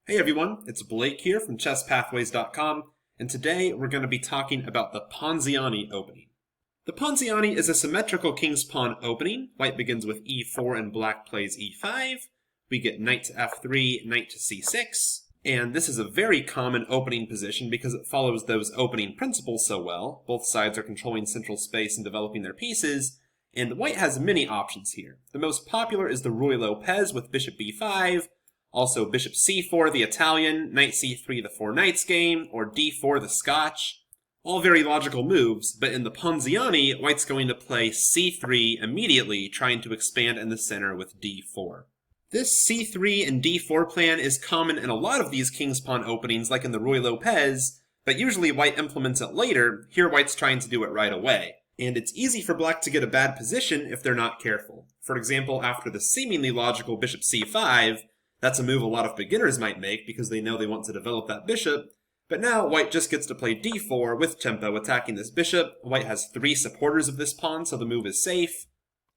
Hey everyone, it's Blake here from ChessPathways.com, and today we're going to be talking about the Ponziani opening. The Ponziani is a symmetrical king's pawn opening. White begins with e4 and black plays e5. We get knight to f3, knight to c6, and this is a very common opening position because it follows those opening principles so well. Both sides are controlling central space and developing their pieces, and white has many options here. The most popular is the Ruy Lopez with bishop b5, also bishop c4, the Italian, knight c3, the four knights game, or d4, the Scotch. All very logical moves, but in the Ponziani, white's going to play c3 immediately, trying to expand in the center with d4. This c3 and d4 plan is common in a lot of these king's pawn openings, like in the Ruy Lopez, but usually white implements it later. Here white's trying to do it right away. And it's easy for black to get a bad position if they're not careful. For example, after the seemingly logical bishop c5, that's a move a lot of beginners might make because they know they want to develop that bishop. But now white just gets to play d4 with tempo, attacking this bishop. White has three supporters of this pawn, so the move is safe.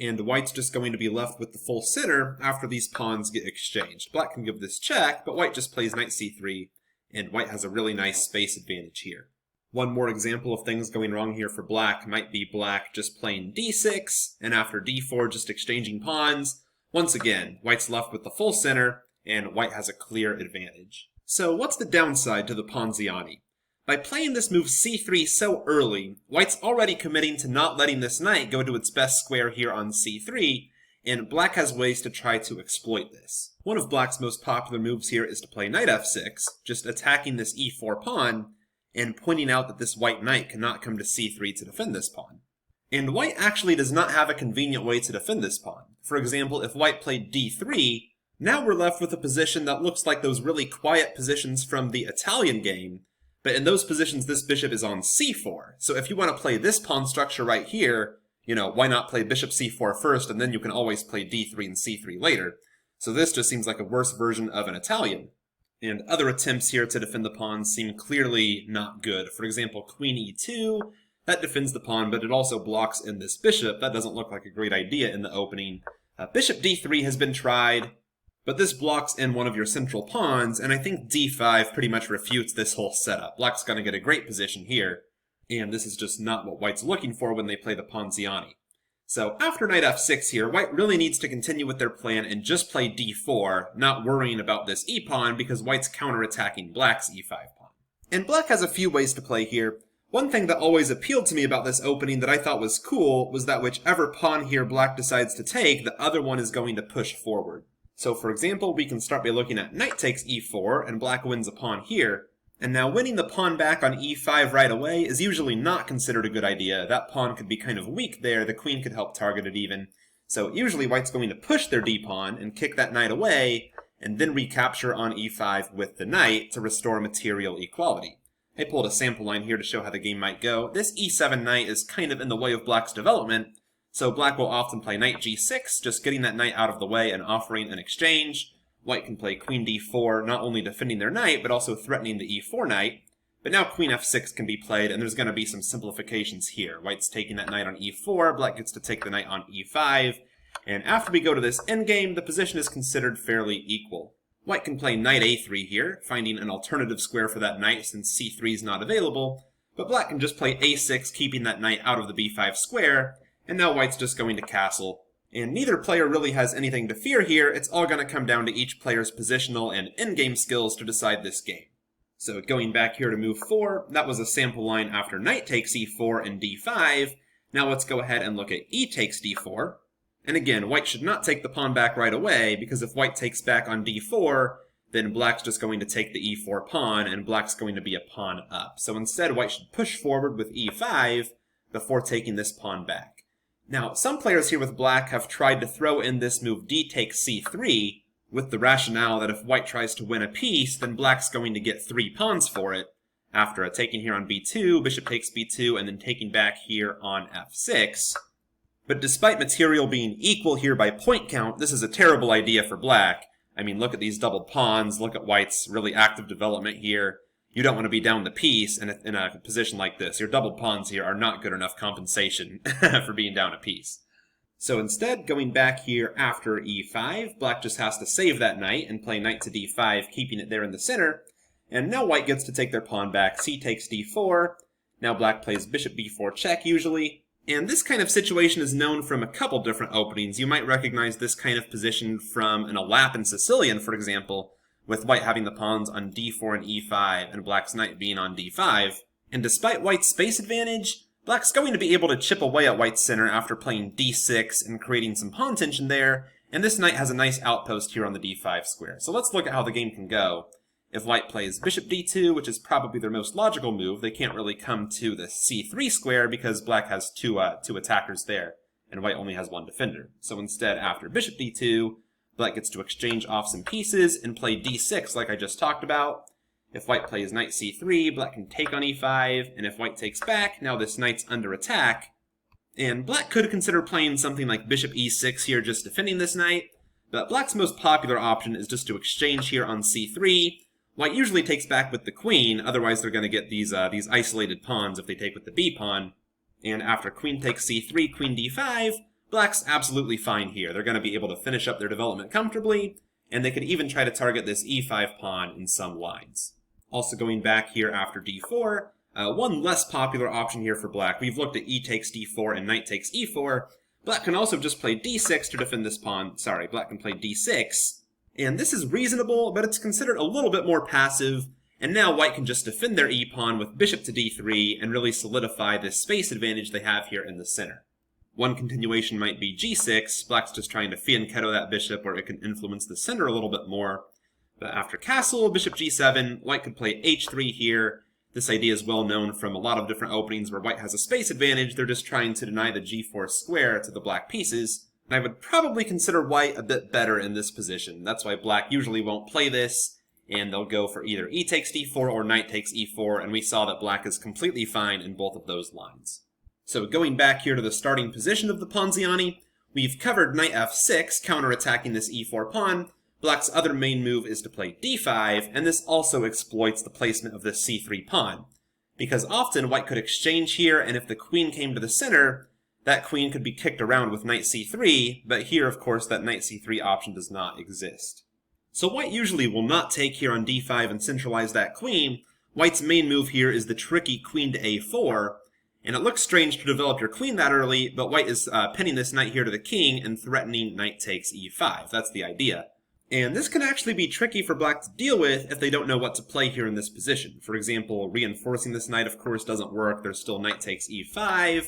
And white's just going to be left with the full center after these pawns get exchanged. Black can give this check, but white just plays knight c3, and white has a really nice space advantage here. One more example of things going wrong here for black might be black just playing d6, and after d4 just exchanging pawns. Once again, white's left with the full center, and white has a clear advantage. So what's the downside to the Ponziani? By playing this move c3 so early, white's already committing to not letting this knight go to its best square here on c3, and black has ways to try to exploit this. One of black's most popular moves here is to play knight f6, just attacking this e4 pawn, and pointing out that this white knight cannot come to c3 to defend this pawn. And white actually does not have a convenient way to defend this pawn. For example, if white played d3, now we're left with a position that looks like those really quiet positions from the Italian game, but in those positions this bishop is on c4. So if you want to play this pawn structure right here, why not play bishop c4 first, and then you can always play d3 and c3 later. So this just seems like a worse version of an Italian. And other attempts here to defend the pawn seem clearly not good. For example, queen e2, that defends the pawn, but it also blocks in this bishop. That doesn't look like a great idea in the opening. Bishop d3 has been tried, but this blocks in one of your central pawns, and I think d5 pretty much refutes this whole setup. Black's going to get a great position here, and this is just not what white's looking for when they play the Ponziani. So after knight f6 here, white really needs to continue with their plan and just play d4, not worrying about this e-pawn because white's counterattacking black's e5 pawn. And black has a few ways to play here. One thing that always appealed to me about this opening that I thought was cool was that whichever pawn here black decides to take, the other one is going to push forward. So for example, we can start by looking at knight takes e4, and black wins a pawn here. And now winning the pawn back on e5 right away is usually not considered a good idea. That pawn could be kind of weak there, the queen could help target it even. So usually white's going to push their d-pawn and kick that knight away, and then recapture on e5 with the knight to restore material equality. I pulled a sample line here to show how the game might go. This e7 knight is kind of in the way of black's development, so black will often play knight g6, just getting that knight out of the way and offering an exchange. White can play queen d4, not only defending their knight, but also threatening the e4 knight. But now queen f6 can be played, and there's going to be some simplifications here. White's taking that knight on e4, black gets to take the knight on e5, and after we go to this endgame, the position is considered fairly equal. White can play knight a3 here, finding an alternative square for that knight since c3 is not available, but black can just play a6, keeping that knight out of the b5 square, and now white's just going to castle. And neither player really has anything to fear here. It's all going to come down to each player's positional and endgame skills to decide this game. So going back here to move 4, that was a sample line after knight takes e4 and d5. Now let's go ahead and look at e takes d4. And again, white should not take the pawn back right away, because if white takes back on d4, then black's just going to take the e4 pawn, and black's going to be a pawn up. So instead, white should push forward with e5 before taking this pawn back. Now, some players here with black have tried to throw in this move d takes c3 with the rationale that if white tries to win a piece, then black's going to get 3 pawns for it. After taking here on b2, bishop takes b2, and then taking back here on f6. But despite material being equal here by point count, this is a terrible idea for black. I mean, look at these doubled pawns, look at white's really active development here. You don't want to be down the piece in a position like this. Your doubled pawns here are not good enough compensation for being down a piece. So instead, going back here after e5, black just has to save that knight and play knight to d5, keeping it there in the center. And now white gets to take their pawn back, c takes d4. Now black plays bishop b4 check usually. And this kind of situation is known from a couple different openings. You might recognize this kind of position from an Alap in Sicilian, for example, with white having the pawns on d4 and e5, and black's knight being on d5. And despite white's space advantage, black's going to be able to chip away at white's center after playing d6 and creating some pawn tension there, and this knight has a nice outpost here on the d5 square. So let's look at how the game can go. If white plays bishop d2, which is probably their most logical move, they can't really come to the c3 square because black has two attackers there, and white only has one defender. So instead, after bishop d2, black gets to exchange off some pieces and play d6 like I just talked about. If white plays knight c3, black can take on e5, and if white takes back, now this knight's under attack. And black could consider playing something like bishop e6 here, just defending this knight, but black's most popular option is just to exchange here on c3. White usually takes back with the queen, otherwise they're going to get these isolated pawns if they take with the b pawn. And after queen takes c3, queen d5, black's absolutely fine here. They're going to be able to finish up their development comfortably, and they could even try to target this e5 pawn in some lines. Also going back here after d4, one less popular option here for black. We've looked at e takes d4 and knight takes e4. Black can also just play d6 to defend this pawn. Sorry, black can play d6. And this is reasonable, but it's considered a little bit more passive, and now white can just defend their e-pawn with bishop to d3 and really solidify this space advantage they have here in the center. One continuation might be g6, black's just trying to fianchetto that bishop where it can influence the center a little bit more. But after castle, bishop g7, white could play h3 here. This idea is well known from a lot of different openings where white has a space advantage, they're just trying to deny the g4 square to the black pieces. And I would probably consider white a bit better in this position. That's why black usually won't play this, and they'll go for either e takes d4 or knight takes e4, and we saw that black is completely fine in both of those lines. So going back here to the starting position of the Ponziani, we've covered knight f6, counterattacking this e4 pawn. Black's other main move is to play d5, and this also exploits the placement of this c3 pawn. Because often white could exchange here, and if the queen came to the center, that queen could be kicked around with knight c3, but here, of course, that knight c3 option does not exist. So white usually will not take here on d5 and centralize that queen. White's main move here is the tricky queen to a4, and it looks strange to develop your queen that early, but white is pinning this knight here to the king and threatening knight takes e5. That's the idea. And this can actually be tricky for black to deal with if they don't know what to play here in this position. For example, reinforcing this knight, of course, doesn't work. There's still knight takes e5.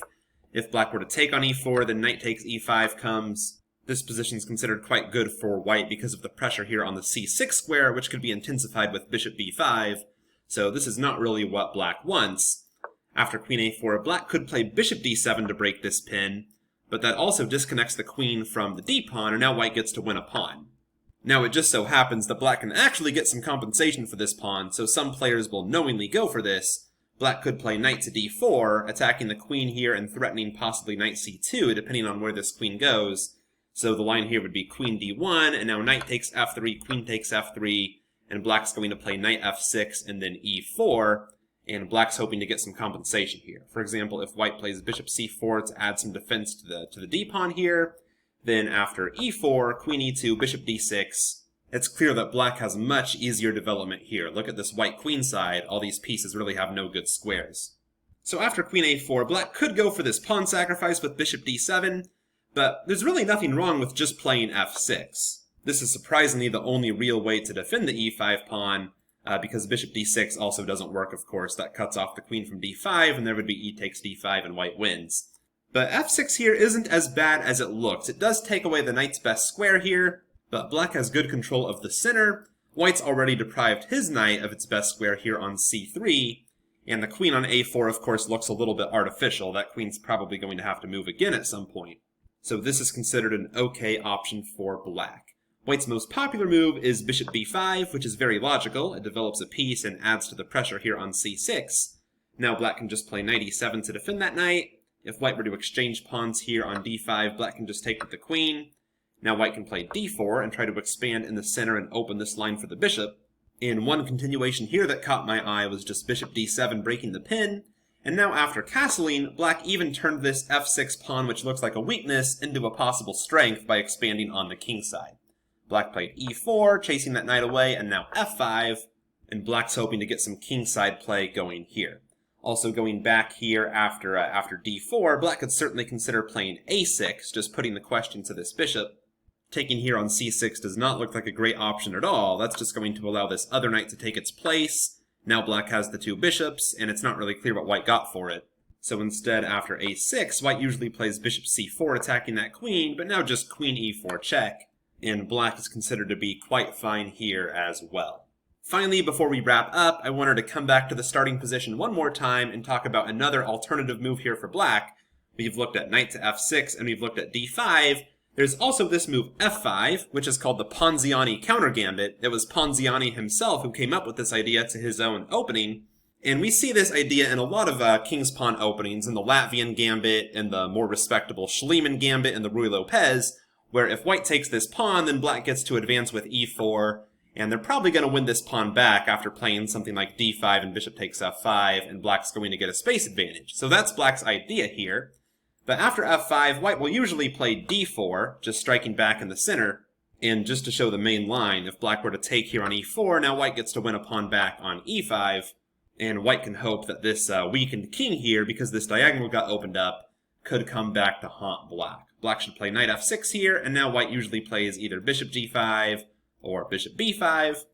If black were to take on e4, then knight takes e5 comes. This position is considered quite good for white because of the pressure here on the c6 square, which could be intensified with bishop b5. So this is not really what black wants. After queen a4, black could play bishop d7 to break this pin, but that also disconnects the queen from the d-pawn, and now white gets to win a pawn. Now it just so happens that black can actually get some compensation for this pawn, so some players will knowingly go for this. Black could play knight to d4, attacking the queen here and threatening possibly knight c2, depending on where this queen goes. So the line here would be queen d1, and now knight takes f3, queen takes f3, and black's going to play knight f6 and then e4, and black's hoping to get some compensation here. For example, if white plays bishop c4 to add some defense to the d-pawn here, then after e4, queen e2, bishop d6, it's clear that black has much easier development here. Look at this white queen side. All these pieces really have no good squares. So after queen a4, black could go for this pawn sacrifice with bishop d7, but there's really nothing wrong with just playing f6. This is surprisingly the only real way to defend the e5 pawn, because bishop d6 also doesn't work, of course. That cuts off the queen from d5, and there would be e takes d5 and white wins. But f6 here isn't as bad as it looks. It does take away the knight's best square here, but black has good control of the center. White's already deprived his knight of its best square here on c3, and the queen on a4, of course, looks a little bit artificial. That queen's probably going to have to move again at some point. So this is considered an okay option for black. White's most popular move is bishop b5, which is very logical. It develops a piece and adds to the pressure here on c6. Now black can just play knight e7 to defend that knight. If white were to exchange pawns here on d5, black can just take with the queen. Now white can play d4 and try to expand in the center and open this line for the bishop. And one continuation here that caught my eye was just bishop d7 breaking the pin. And now after castling, black even turned this f6 pawn, which looks like a weakness, into a possible strength by expanding on the king side. Black played e4, chasing that knight away, and now f5, and black's hoping to get some kingside play going here. Also going back here after d4, black could certainly consider playing a6, just putting the question to this bishop. Taking here on c6 does not look like a great option at all. That's just going to allow this other knight to take its place. Now black has the two bishops, and it's not really clear what white got for it. So instead, after a6, white usually plays bishop c4, attacking that queen, but now just queen e4 check. And black is considered to be quite fine here as well. Finally, before we wrap up, I wanted to come back to the starting position one more time and talk about another alternative move here for black. We've looked at knight to f6, and we've looked at d5. There's also this move f5, which is called the Ponziani counter gambit. It was Ponziani himself who came up with this idea to his own opening. And we see this idea in a lot of king's pawn openings, in the Latvian gambit, and the more respectable Schliemann gambit, and the Ruy Lopez, where if white takes this pawn, then black gets to advance with e4, and they're probably going to win this pawn back after playing something like d5 and bishop takes f5, and black's going to get a space advantage. So that's black's idea here. But after f5, white will usually play d4, just striking back in the center. And just to show the main line, if black were to take here on e4, now white gets to win a pawn back on e5. And white can hope that this weakened king here, because this diagonal got opened up, could come back to haunt black. Black should play knight f6 here, and now white usually plays either bishop g5 or bishop b5,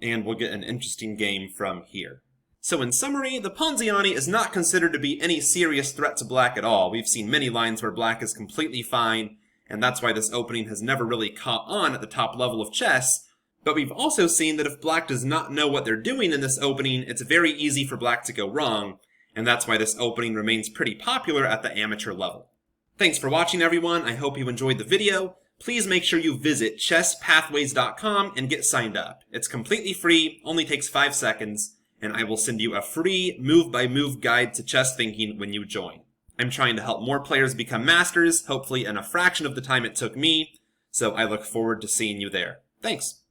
and we'll get an interesting game from here. So in summary, the Ponziani is not considered to be any serious threat to black at all. We've seen many lines where black is completely fine, and that's why this opening has never really caught on at the top level of chess. But we've also seen that if black does not know what they're doing in this opening, it's very easy for black to go wrong, and that's why this opening remains pretty popular at the amateur level. Thanks for watching, everyone. I hope you enjoyed the video. Please make sure you visit chesspathways.com and get signed up. It's completely free, only takes 5 seconds, and I will send you a free move-by-move guide to chess thinking when you join. I'm trying to help more players become masters, hopefully in a fraction of the time it took me, so I look forward to seeing you there. Thanks!